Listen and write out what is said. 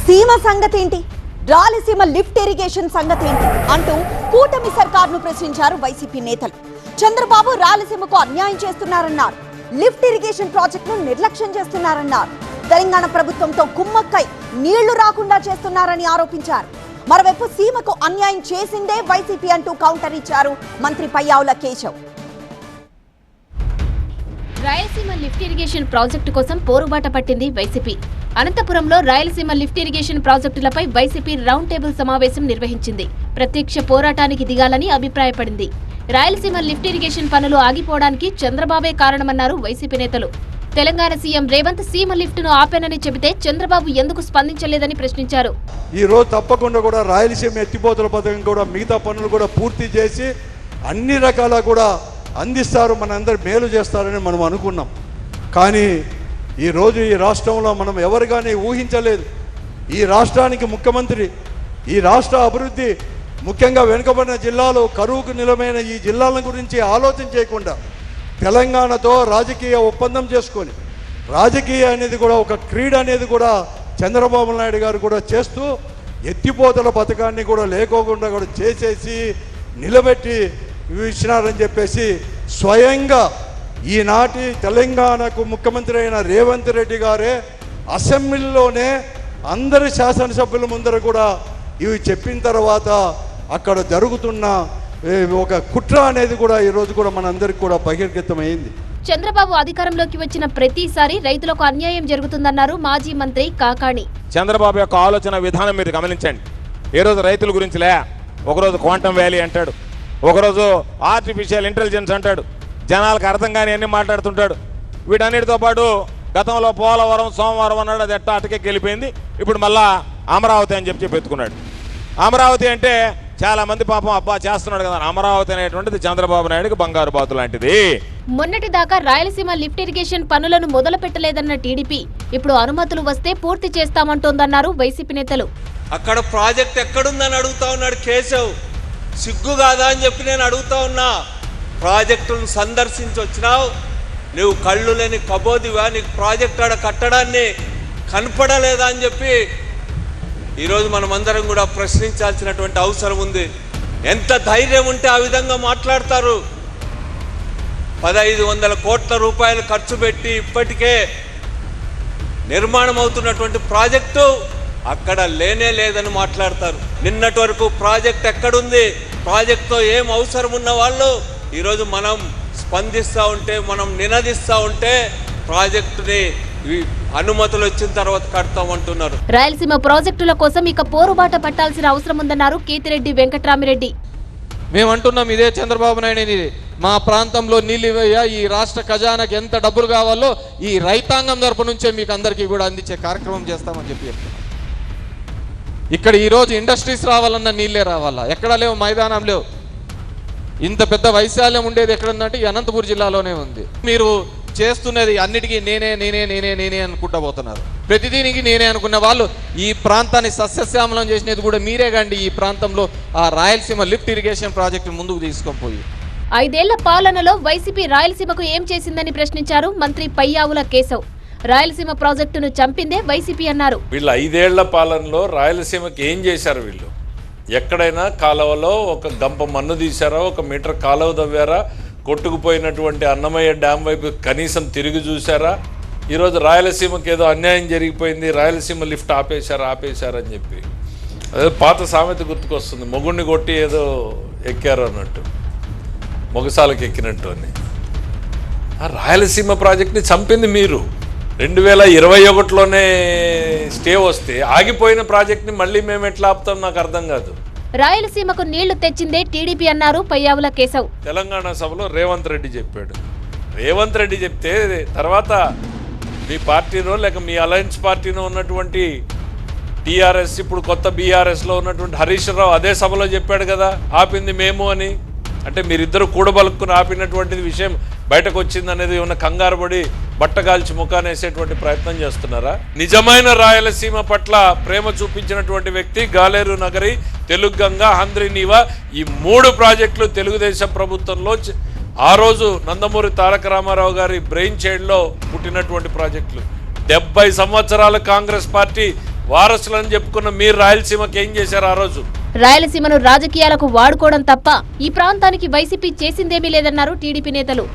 సీమ సంగతేంటి, Rayalaseema lift irrigation సంగతేంటి అంటూ కూటమి సర్కార్ను ప్రశ్నించారు వైసీపీ నేతలు. చంద్రబాబు రాయలసీమకు అన్యాయం చేస్తున్నారన్నారు. లిఫ్ట్ ఇరిగేషన్ ప్రాజెక్టును నిర్లక్ష్యం చేస్తున్నారన్నారు. తెలంగాణ ప్రభుత్వంతో కుమ్మక్కై నీళ్లు రాకుండా చేస్తున్నారని ఆరోపించారు. మరోవైపు సీమకు అన్యాయం చేసిందే వైసీపీ అంటూ కౌంటర్ ఇచ్చారు మంత్రి Payyavula Keshav. Rayalaseema lift irrigation project కోసం పోరుబాట పట్టింది వైసీపీ. అనంతపురంలో రాయలసీమ లిఫ్ట్ ఇరిగేషన్ ప్రాజెక్టులపై వైసీపీ రౌండ్ టేబుల్ సమావేశం నిర్వహించింది. ప్రత్యక్ష పోరాటానికి దిగాలని అభిప్రాయపడింది. రాయలసీమ లిఫ్ట్ ఇరిగేషన్ పనులు ఆగిపోవడానికి చంద్రబాబే కారణమన్నారు వైసీపీ నేతలు. తెలంగాణ సీఎం రేవంత్ సీమ లిఫ్ట్ ను ఆపేనని చెబితే చంద్రబాబు ఎందుకు స్పందించలేదని ప్రశ్నించారు. ఈ రోజు తప్పకుండా కూడా రాయలసీమ ఎత్తిపోతల పథకం కూడా మిగతా పనులు కూడా పూర్తి చేసి అన్ని రకాల కూడా అందిస్తారు, మనందరూ మేలు చేస్తారని మనం అనుకున్నాం. కానీ ఈరోజు ఈ రాష్ట్రంలో మనం ఎవరు కానీ ఊహించలేదు. ఈ రాష్ట్రానికి ముఖ్యమంత్రి, ఈ రాష్ట్ర అభివృద్ధి, ముఖ్యంగా వెనుకబడిన జిల్లాలు, కరువుకు నిలమైన ఈ జిల్లాల గురించి ఆలోచన చేయకుండా తెలంగాణతో రాజకీయ ఒప్పందం చేసుకొని, రాజకీయ అనేది కూడా ఒక క్రీడ అనేది కూడా చంద్రబాబు నాయుడు గారు కూడా చేస్తూ ఎత్తిపోతల పథకాన్ని కూడా లేకోకుండా కూడా చేసేసి నిలబెట్టి ఇచ్చినారని చెప్పేసి స్వయంగా ఈనాటి తెలంగాణకు ముఖ్యమంత్రి అయిన రేవంత్ రెడ్డి గారే అసెంబ్లీలోనే అందరి శాసనసభ్యుల ముందర కూడా ఇవి చెప్పిన తర్వాత అక్కడ జరుగుతున్న ఒక కుట్ర అనేది కూడా ఈరోజు కూడా మనందరికి కూడా బహిర్గతమైంది. చంద్రబాబు అధికారంలోకి వచ్చిన ప్రతిసారి రైతులకు అన్యాయం జరుగుతుందన్నారు మాజీ మంత్రి కాకాణి. చంద్రబాబు యొక్క ఆలోచన విధానం మీరు గమనించండి. ఏ రోజు రైతుల గురించిలే, ఒకరోజు క్వాంటమ్ వ్యాలీ అంటాడు, ఒకరోజు ఆర్టిఫిషియల్ ఇంటెలిజెన్స్ అంటాడు, జనాలకు అర్థం కాని అన్ని మాట్లాడుతుంటాడు. వీటన్నిటితో పాటు గతంలో పోలవరం సోమవారం అన్నాడు, అది ఎట్టా అటకే వెళ్ళిపోయింది. ఇప్పుడు మళ్ళా అమరావతి అని చెప్పి పెట్టుకున్నాడు. అమరావతి అంటే చాలా మంది పాపం అబ్బా చేస్తున్నాడు కదా, అమరావతి అనేటువంటిది చంద్రబాబు నాయుడుకి బంగారు బాతు లాంటిది. మొన్నటి దాకా రాయలసీమ లిఫ్ట్ ఇరిగేషన్ పనులను మొదలు పెట్టలేదన్న టీడీపీ ఇప్పుడు అనుమతులు వస్తే పూర్తి చేస్తామంటోందన్నారు వైసీపీ నేతలు. అక్కడ ప్రాజెక్ట్ ఎక్కడుందని అడుగుతా ఉన్నాడు కేశవ్. సిగ్గు కాదా అని చెప్పి నేను అడుగుతా ఉన్నా. ప్రాజెక్టులను సందర్శించి వచ్చినావు, నువ్వు కళ్ళు లేని కబోదివా? నీకు ప్రాజెక్ట్ ఆడ కట్టడాన్ని కనపడలేదా అని చెప్పి ఈరోజు మనమందరం కూడా ప్రశ్నించాల్సినటువంటి అవసరం ఉంది. ఎంత ధైర్యం ఉంటే ఆ విధంగా మాట్లాడతారు? 1500 కోట్ల రూపాయలు ఖర్చు పెట్టి ఇప్పటికే నిర్మాణం అవుతున్నటువంటి ప్రాజెక్టు అక్కడ లేనే లేదని మాట్లాడతారు. నిన్నటి వరకు ప్రాజెక్ట్ ఎక్కడుంది, ప్రాజెక్టుతో ఏం అవసరం ఉన్న వాళ్ళు ఈరోజు మనం స్పందిస్తూ ఉంటే, మనం నినదిస్తూ ఉంటే ప్రాజెక్టుని అనుమతులు వచ్చిన తర్వాత కడతామంటున్నారు. రాయలసీమ ప్రాజెక్టుల కోసం ఇక పోరుబాట పట్టాల్సిన అవసరం ఉందన్నారు కేతిరెడ్డి వెంకట్రామిరెడ్డి. మేమంటున్నాం ఇదే చంద్రబాబు నాయుడు, మా ప్రాంతంలో నీళ్ళు ఇవ్వయ్యా, ఈ రాష్ట్ర ఖజానాకి ఎంత డబ్బులు కావాలో ఈ రైతాంగం తరపు నుంచే మీకు అందరికీ కూడా అందించే కార్యక్రమం చేస్తామని చెప్పి చెప్తున్నాం. ఇక్కడ ఈరోజు ఇండస్ట్రీస్ రావాలన్నా నీళ్ళే రావాలా? ఎక్కడ లేవు, మైదానం లేవు. ఇంత పెద్ద వైశాల్యం ఉండేది ఎక్కడుందంటే అనంతపురం జిల్లాలోనే ఉంది. మీరు చేస్తున్నది అన్నిటికీ నేనే నేనే నేనే నేనే అనుకుంటా పోతున్నారు. ప్రతిదీనికి నేనే అనుకున్న వాళ్ళు ఈ ప్రాంతాన్ని సస్యశ్యామలం చేసినది కూడా మీరే కండి. ఈ ప్రాంతంలో ఆ రాయలసీమ లిఫ్ట్ ఇరిగేషన్ ప్రాజెక్టు ముందుకు తీసుకొని పోయి 5 ఏళ్ల పాలనలో వైసీపీ రాయలసీమకు ఏం చేసిందని ప్రశ్నించారు మంత్రి పయ్యావుల కేశవ్. రాయలసీమ ప్రాజెక్టును చంపిందే వైసీపీ అన్నారు. వీళ్ళు 5 ఏళ్ల పాలనలో రాయలసీమకి ఏం చేశారు? వీళ్ళు ఎక్కడైనా కాలువలో ఒక గంప మన్ను తీశారా, ఒక మీటర్ కాలువ తవ్వారా, కొట్టుకుపోయినటువంటి అన్నమయ్య డ్యామ్ వైపు కనీసం తిరిగి చూసారా? ఈరోజు రాయలసీమకి ఏదో అన్యాయం జరిగిపోయింది, రాయలసీమ లిఫ్ట్ ఆపేశారని చెప్పి అదే పాత సామెత గుర్తుకొస్తుంది, మొగుడిని కొట్టి ఏదో ఎక్కారు అన్నట్టు, మొగసాలకు ఎక్కినట్టు అని. ఆ రాయలసీమ ప్రాజెక్ట్ని చంపింది మీరు. 2021లోనే స్టే వస్తే ఆగిపోయిన ప్రాజెక్ట్ని మళ్ళీ మేము ఎట్లా ఆపుతాం నాకు అర్థం కాదు. రాయలసీమకు నీళ్లు తెచ్చిందే టీడీపీ అన్నారు పయ్యావుల కేశవ్. తెలంగాణ సభలో రేవంత్ రెడ్డి చెప్పాడు. రేవంత్ రెడ్డి చెప్తే తర్వాత మీ పార్టీనో లేక మీ అలయన్స్ పార్టీనో ఉన్నటువంటి టీఆర్ఎస్, ఇప్పుడు కొత్త బీఆర్ఎస్లో ఉన్నటువంటి హరీష్ రావు అదే సభలో చెప్పాడు కదా, ఆపింది మేము అని. అంటే మీరిద్దరు కూడబలుక్కుని ఆపినటువంటిది విషయం బయటకు వచ్చింది అనేది ఏమన్నా కంగారు పడి బట్టగాల్చి ముఖానేసేటువంటి ప్రయత్నం చేస్తున్నారా? నిజమైన రాయలసీమ పట్ల ప్రేమ చూపించినటువంటి వ్యక్తి గాలేరు నగరి, తెలుగంగ, హంద్రీనీవా, ఈ 3 ప్రాజెక్టులు తెలుగుదేశం ప్రభుత్వంలో ఆ రోజు నందమూరి తారక రామారావు గారి బ్రెయిన్ చైల్డ్లో పుట్టినటువంటి ప్రాజెక్టులు. 70 సంవత్సరాలు కాంగ్రెస్ పార్టీ వారసులని చెప్పుకున్న మీరు రాయలసీమకి ఏం చేశారు ఆ రోజు? రాయలసీమను రాజకీయాలకు వాడుకోవడం తప్ప ఈ ప్రాంతానికి వైసీపీ చేసిందేమీ లేదన్నారు టీడీపీ నేతలు.